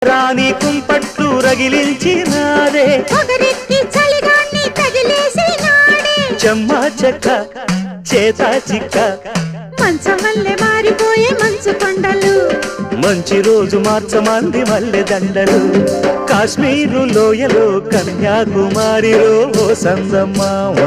రాణి కుంపట్లు రగిలించినాడే చెమ్మా చెక్క చేత చిక్క మంచమల్లె మారిపోయే మంచు కొండలు మంచి రోజు మార్చమంది మల్లె దండలు కాశ్మీరు లోయలో కన్యాకుమారిలో ఓ సందమామ